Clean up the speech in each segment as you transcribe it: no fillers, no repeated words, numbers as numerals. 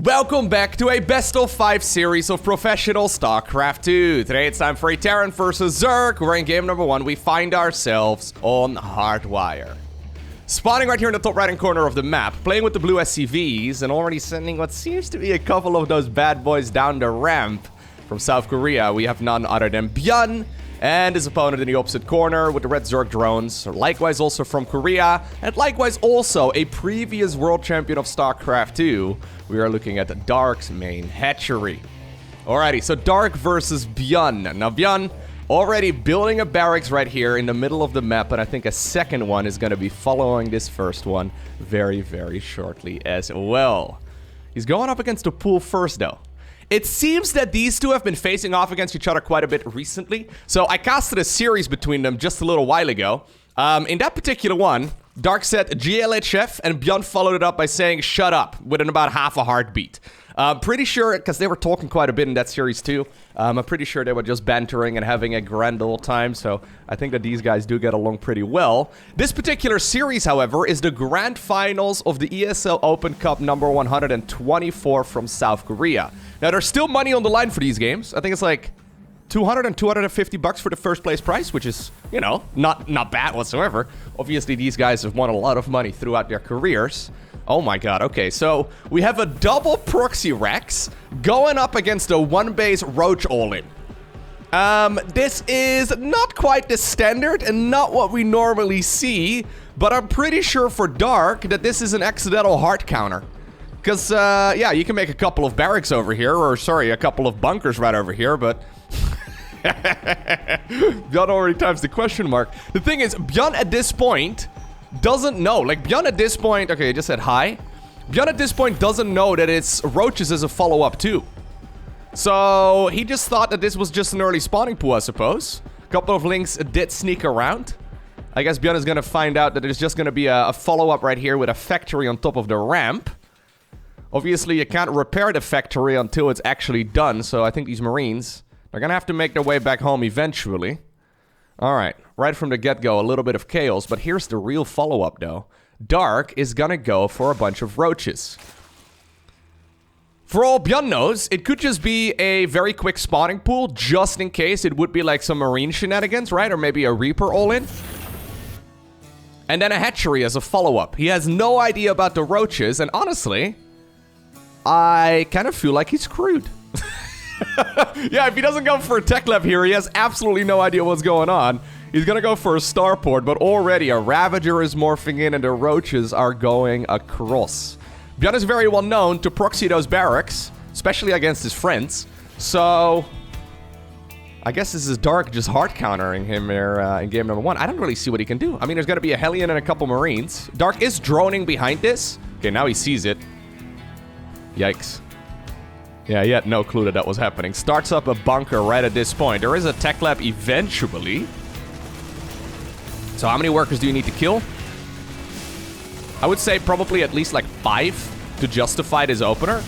Welcome back to a best of 5 series of professional StarCraft 2. Today it's time for a Terran versus Zerg. We're in game number 1. We find ourselves on Hardwire. Spawning right here in the top right hand corner of the map, playing with the blue SCVs and already sending what seems to be a couple of those bad boys down the ramp. From South Korea, we have none other than ByuN and his opponent in the opposite corner with the red Zerg drones. Likewise also from Korea, and likewise also a previous world champion of StarCraft 2. We are looking at Dark's main hatchery. Alrighty, so Dark versus ByuN. Now ByuN already building a barracks right here in the middle of the map, and I think a second one is going to be following this first one very, very shortly as well. He's going up against the pool first though. It seems that these two have been facing off against each other quite a bit recently. So I casted a series between them just a little while ago. In that particular one, Dark said GLHF and ByuN followed it up by saying shut up within about half a heartbeat. Pretty sure, because they were talking quite a bit in that series too. I'm pretty sure they were just bantering and having a grand old time. So I think that these guys do get along pretty well. This particular series, however, is the grand finals of the ESL Open Cup number 124 from South Korea. Now, there's still money on the line for these games. I think it's like 200 and 250 bucks for the first place prize, which is, you know, not bad whatsoever. Obviously, these guys have won a lot of money throughout their careers. Oh my god, okay, so we have a double proxy Rex going up against a one-base Roach all-in. This is not quite the standard and not what we normally see, but I'm pretty sure for Dark that this is an accidental heart counter. Because, yeah, you can make a couple of barracks over here, or sorry, a couple of bunkers right over here, but ByuN already types the question mark. The thing is, ByuN at this point doesn't know. Like, ByuN at this point, okay, I just said hi. ByuN at this point doesn't know that it's roaches as a follow-up too. So, he just thought that this was just an early spawning pool, I suppose. A couple of links did sneak around. I guess ByuN is gonna find out that there's just gonna be a follow-up right here with a factory on top of the ramp. Obviously, you can't repair the factory until it's actually done, so I think these Marines are gonna have to make their way back home eventually. Alright, right from the get-go, a little bit of chaos, but here's the real follow-up, though. Dark is gonna go for a bunch of roaches. For all ByuN knows, it could just be a very quick spawning pool, just in case it would be like some Marine shenanigans, right? Or maybe a Reaper all-in. And then a hatchery as a follow-up. He has no idea about the roaches, and honestly, I kind of feel like he's screwed. Yeah, if he doesn't go for a tech lab here, he has absolutely no idea what's going on. He's gonna go for a starport, but already a Ravager is morphing in and the roaches are going across. ByuN is very well known to proxy those barracks, especially against his friends. So, I guess this is Dark just hard countering him here in game number 1. I don't really see what he can do. I mean, there's gonna be a Hellion and a couple Marines. Dark is droning behind this. Okay, now he sees it. Yikes. Yeah, he had no clue that that was happening. Starts up a bunker right at this point. There is a tech lab eventually. So how many workers do you need to kill? I would say probably at least like 5 to justify this opener.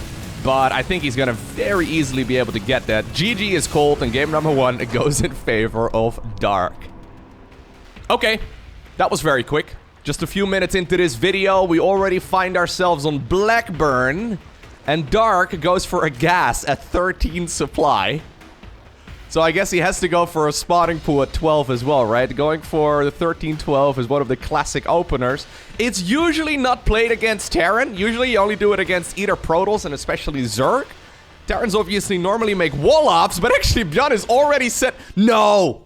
But I think he's gonna very easily be able to get that. GG is called and game number 1 goes in favor of Dark. Okay, that was very quick. Just a few minutes into this video, we already find ourselves on Blackburn. And Dark goes for a gas at 13 supply. So I guess he has to go for a spawning pool at 12 as well, right? Going for the 13-12 is one of the classic openers. It's usually not played against Terran. Usually you only do it against either Protoss and especially Zerg. Terrans obviously normally make wall-offs, but actually ByuN is already set. No!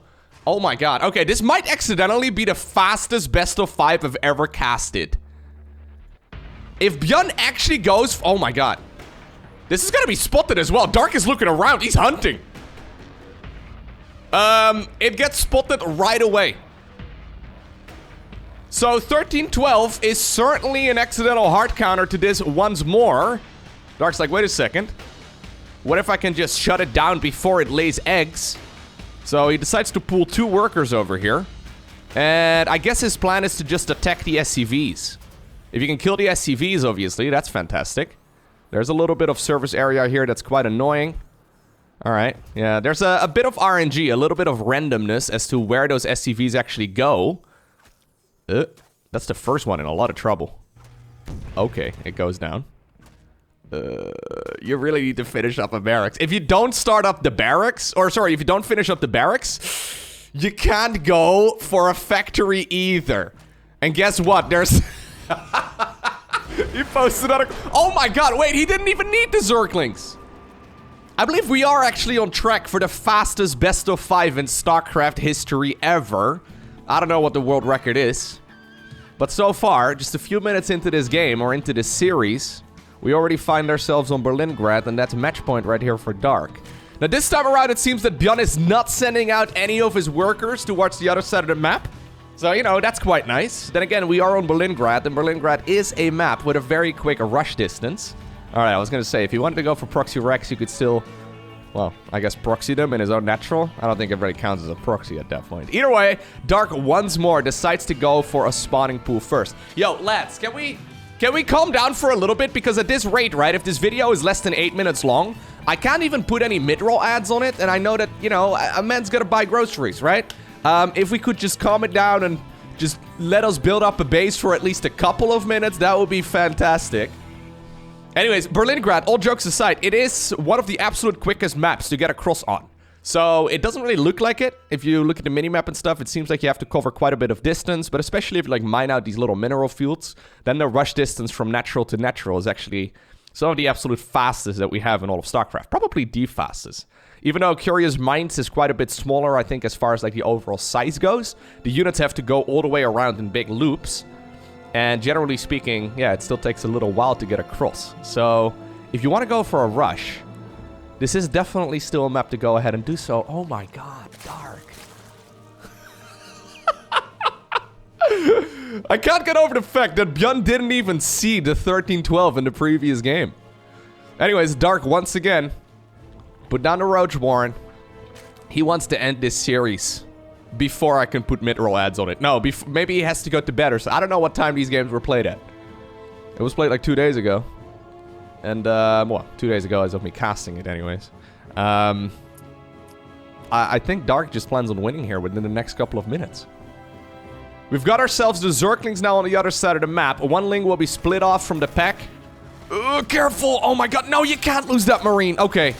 Oh my god. Okay, this might accidentally be the fastest best of 5 I've ever casted. If ByuN actually goes... Oh my god. This is gonna be spotted as well. Dark is looking around. He's hunting. It gets spotted right away. So 13-12 is certainly an accidental hard counter to this once more. Dark's like, wait a second. What if I can just shut it down before it lays eggs? So he decides to pull 2 workers over here. And I guess his plan is to just attack the SCVs. If you can kill the SCVs, obviously, that's fantastic. There's a little bit of service area here that's quite annoying. Alright, yeah, there's a bit of RNG, a little bit of randomness as to where those SCVs actually go. That's the first one in a lot of trouble. Okay, it goes down. You really need to finish up a barracks. If you don't start up the barracks, or sorry, if you don't finish up the barracks, you can't go for a factory either. And guess what? There's... He posted another... Oh my god, wait, he didn't even need the Zerglings. I believe we are actually on track for the fastest best of 5 in StarCraft history ever. I don't know what the world record is. But so far, just a few minutes into this game, or into this series, we already find ourselves on Berlingrad, and that's match point right here for Dark. Now this time around, it seems that ByuN is not sending out any of his workers towards the other side of the map. So, you know, that's quite nice. Then again, we are on Berlingrad, and Berlingrad is a map with a very quick rush distance. Alright, I was gonna say, if you wanted to go for proxy Rex, you could still, well, I guess proxy them in his own natural. I don't think it really counts as a proxy at that point. Either way, Dark once more decides to go for a spawning pool first. Yo, lads, can we calm down for a little bit? Because at this rate, right, if this video is less than 8 minutes long, I can't even put any mid-roll ads on it, and I know that, you know, a man's gotta buy groceries, right? If we could just calm it down and just let us build up a base for at least a couple of minutes, that would be fantastic. Anyways, Berlingrad, all jokes aside, it is one of the absolute quickest maps to get across on. So it doesn't really look like it. If you look at the minimap and stuff, it seems like you have to cover quite a bit of distance, but especially if you like mine out these little mineral fields, then the rush distance from natural to natural is actually some of the absolute fastest that we have in all of StarCraft. Probably the fastest. Even though Curious Minds is quite a bit smaller, I think, as far as like the overall size goes, the units have to go all the way around in big loops. And generally speaking, yeah, it still takes a little while to get across. So if you want to go for a rush, this is definitely still a map to go ahead and do so. Oh my god, Dark. I can't get over the fact that ByuN didn't even see the 13-12 in the previous game. Anyways, Dark once again put down the Roach Warren. He wants to end this series before I can put mid-roll ads on it. No, maybe he has to go to bed or so. I don't know what time these games were played at. It was played like 2 days ago. And, well, 2 days ago as of me casting it anyways. I think Dark just plans on winning here within the next couple of minutes. We've got ourselves the Zerglings now on the other side of the map. One Ling will be split off from the pack. Careful! Oh my god, no, you can't lose that Marine. Okay.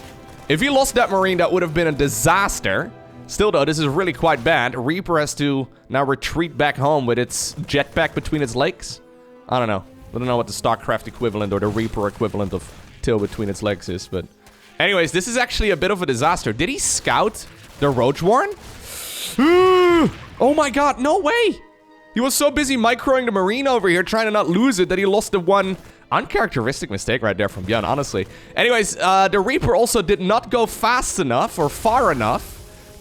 If he lost that Marine, that would have been a disaster. Still, though, this is really quite bad. Reaper has to now retreat back home with its jetpack between its legs. I don't know. I don't know what the StarCraft equivalent or the Reaper equivalent of tail between its legs is, but... Anyways, this is actually a bit of a disaster. Did he scout the Roach Warren? Oh my god, no way! He was so busy microing the Marine over here, trying to not lose it, that he lost the one uncharacteristic mistake right there from ByuN, honestly. Anyways, the Reaper also did not go fast enough or far enough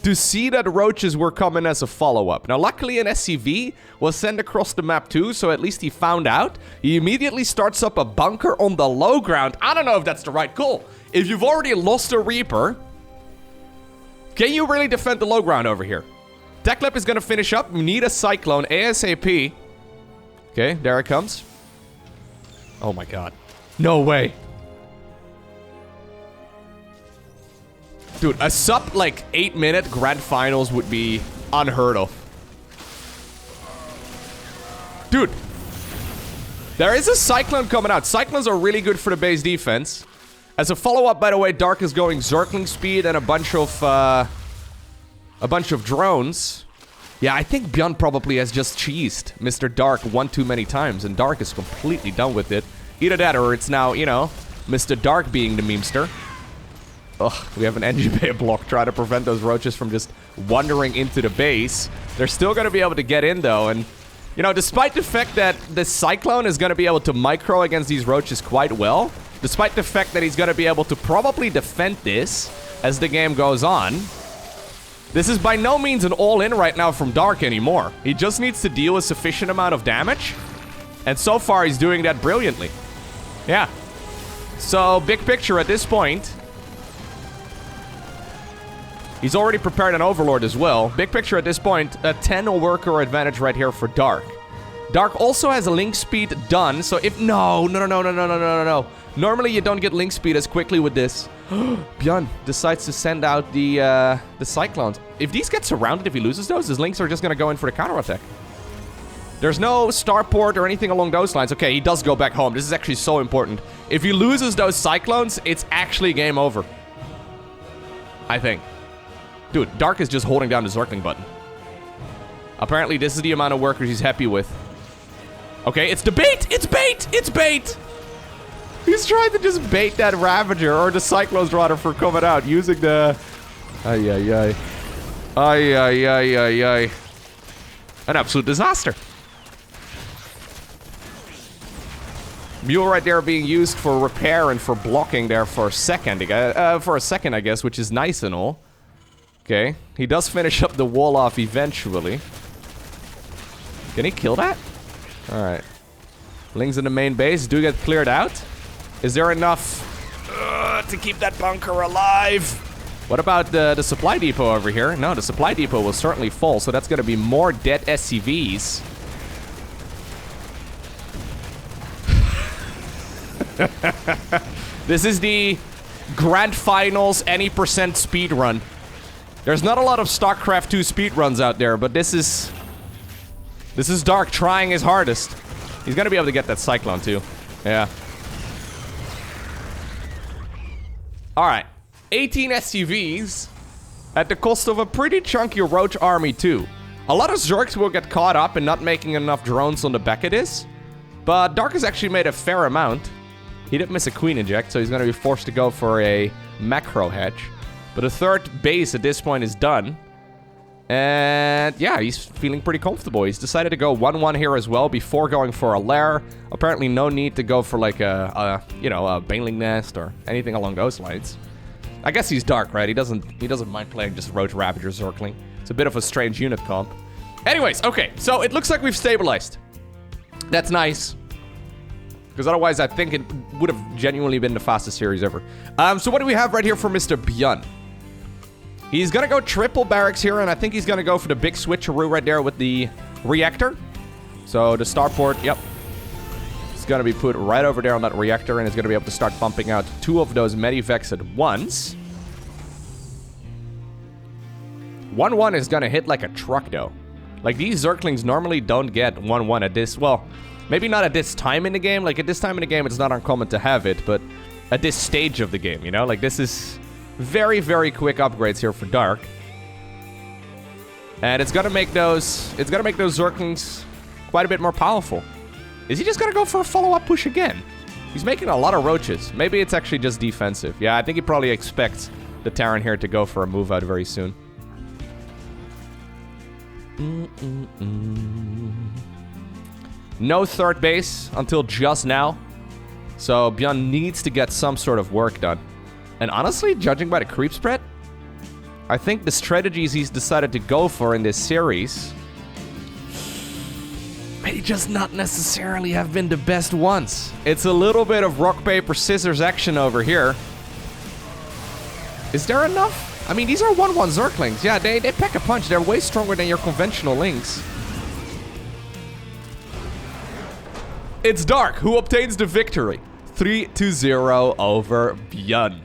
to see that roaches were coming as a follow-up. Now, luckily, an SCV was sent across the map too, so at least he found out. He immediately starts up a bunker on the low ground. I don't know if that's the right call. If you've already lost a Reaper, can you really defend the low ground over here? TechLab is gonna finish up. We need a Cyclone ASAP. Okay, there it comes. Oh my god. No way. Dude, a sub, like, 8-minute grand finals would be unheard of. Dude. There is a Cyclone coming out. Cyclones are really good for the base defense. As a follow-up, by the way, Dark is going Zergling speed and a bunch of drones. Yeah, I think ByuN probably has just cheesed Mr. Dark one too many times, and Dark is completely done with it. Either that, or it's now, you know, Mr. Dark being the memester. Ugh, we have an engine bay block trying to prevent those roaches from just wandering into the base. They're still going to be able to get in, though, and, you know, despite the fact that the Cyclone is going to be able to micro against these roaches quite well, despite the fact that he's going to be able to probably defend this as the game goes on, this is by no means an all-in right now from Dark anymore. He just needs to deal a sufficient amount of damage, and so far he's doing that brilliantly. Yeah. So, big picture at this point, he's already prepared an Overlord as well. Big picture at this point, a 10 worker advantage right here for Dark. Dark also has a link speed done, so if... No. Normally you don't get link speed as quickly with this. ByuN decides to send out the Cyclones. If these get surrounded, if he loses those, his links are just gonna go in for the counterattack. There's no starport or anything along those lines. Okay, he does go back home. This is actually so important. If he loses those Cyclones, it's actually game over. I think. Dude, Dark is just holding down the Zergling button. Apparently, this is the amount of workers he's happy with. Okay, it's the bait! It's bait! It's bait! He's trying to just bait that Ravager, or the Cyclones rather, for coming out, using the... Ay, ay, ay. Ay, ay, ay, ay, ay. An absolute disaster. Mule right there being used for repair and for blocking there for a second, I guess, which is nice and all. Okay, he does finish up the wall off eventually. Can he kill that? Alright. Lings in the main base do get cleared out. Is there enough to keep that bunker alive? What about the supply depot over here? No, the supply depot will certainly fall, so that's going to be more dead SCVs. This is the grand finals any percent speed run. There's not a lot of StarCraft 2 speed runs out there, but this is Dark trying his hardest. He's gonna be able to get that Cyclone too. Yeah. Alright. 18 SCVs at the cost of a pretty chunky Roach army too. A lot of Zergs will get caught up in not making enough drones on the back of this, but Dark has actually made a fair amount. He didn't miss a Queen Inject, so he's gonna be forced to go for a macro hedge. But the third base at this point is done. And yeah, he's feeling pretty comfortable. He's decided to go 1-1 here as well before going for a lair. Apparently no need to go for like a Baneling Nest or anything along those lines. I guess he's Dark, right? He doesn't mind playing just Roach Ravager Zergling. It's a bit of a strange unit comp. Anyways, okay, so it looks like we've stabilized. That's nice. Because otherwise I think it would have genuinely been the fastest series ever. So what do we have right here for Mr. ByuN? He's gonna go triple barracks here, and I think he's gonna go for the big switcheroo right there with the reactor. So the starport, yep. It's gonna be put right over there on that reactor, and it's gonna be able to start pumping out 2 of those Medivacs at once. 1-1 is gonna hit like a truck, though. Like, these Zerglings normally don't get 1-1 at this, well, maybe not at this time in the game. Like, at this time in the game, it's not uncommon to have it, but at this stage of the game, you know? Like, this is very, very quick upgrades here for Dark. And it's gonna make those Zerglings quite a bit more powerful. Is he just gonna go for a follow-up push again? He's making a lot of roaches. Maybe it's actually just defensive. Yeah, I think he probably expects the Terran here to go for a move out very soon. No third base until just now. So ByuN needs to get some sort of work done. And honestly, judging by the creep spread, I think the strategies he's decided to go for in this series may just not necessarily have been the best ones. It's a little bit of rock, paper, scissors action over here. Is there enough? I mean, these are 1-1 Zerglings. Yeah, they pack a punch. They're way stronger than your conventional Lings. It's Dark who obtains the victory. 3-0 over ByuN.